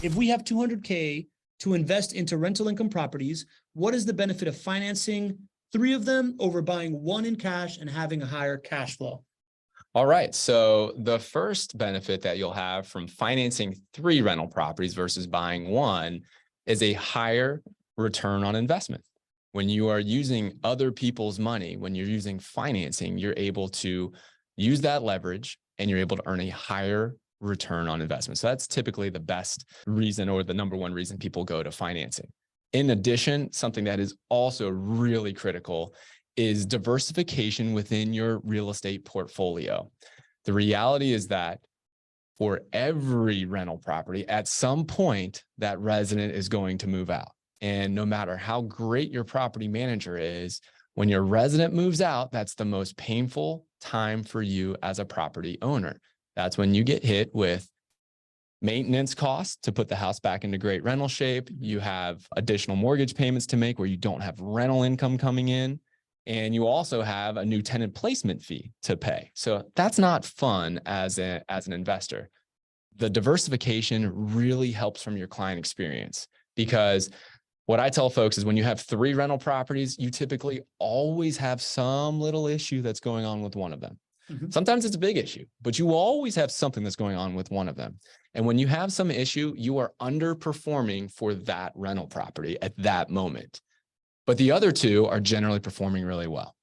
If we have 200K to invest into rental income properties, what is the benefit of financing 3 of them over buying 1 in cash and having a higher cash flow? All right. So the first benefit that you'll have from financing 3 rental properties versus buying 1 is a higher return on investment. When you are using other people's money, when you're using financing, you're able to use that leverage and you're able to earn a higher return on investment. So that's typically the best reason, or the number one reason people go to financing. In addition, something that is also really critical is diversification within your real estate portfolio. The reality is that for every rental property, at some point, that resident is going to move out. And no matter how great your property manager is, when your resident moves out, that's the most painful time for you as a property owner. That's when you get hit with maintenance costs to put the house back into great rental shape. You have additional mortgage payments to make where you don't have rental income coming in. And you also have a new tenant placement fee to pay. So that's not fun as an investor. The diversification really helps from your client experience, because what I tell folks is when you have 3 rental properties, you typically always have some little issue that's going on with one of them. Sometimes it's a big issue, but you always have something that's going on with one of them. And when you have some issue, you are underperforming for that rental property at that moment. But the other 2 are generally performing really well.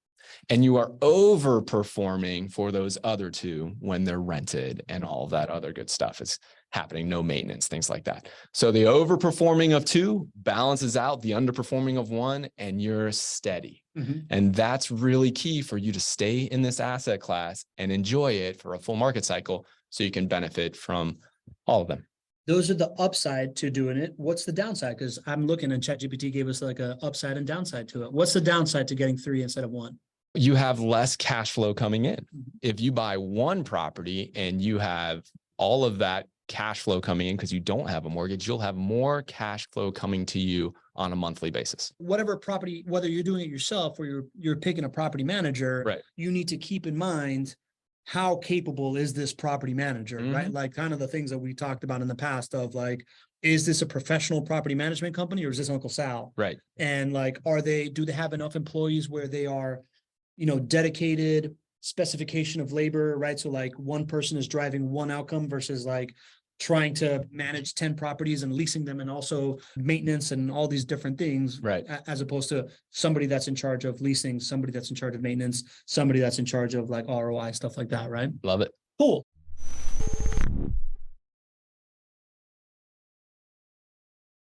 And you are overperforming for those other 2 when they're rented and all of that other good stuff is happening, no maintenance, things like that. So the overperforming of 2 balances out the underperforming of 1, and you're steady. And that's really key for you to stay in this asset class and enjoy it for a full market cycle so you can benefit from all of them. Those are the upside to doing it. What's the downside? Because I'm looking and ChatGPT gave us like a upside and downside to it. What's the downside to getting 3 instead of 1? You have less cash flow coming in. If you buy 1 property and you have all of that cash flow coming in because you don't have a mortgage, you'll have more cash flow coming to you on a monthly basis. Whatever property, whether you're doing it yourself or you're picking a property manager, right, you need to keep in mind how capable is this property manager, right? Like kind of the things that we talked about in the past of like, is this a professional property management company or is this Uncle Sal? Right. And like, do they have enough employees where they are, dedicated, specification of labor, right? So like one person is driving one outcome versus like trying to manage 10 properties and leasing them and also maintenance and all these different things, right? As opposed to somebody that's in charge of leasing, somebody that's in charge of maintenance, somebody that's in charge of like ROI, stuff like that, right? Love it. Cool.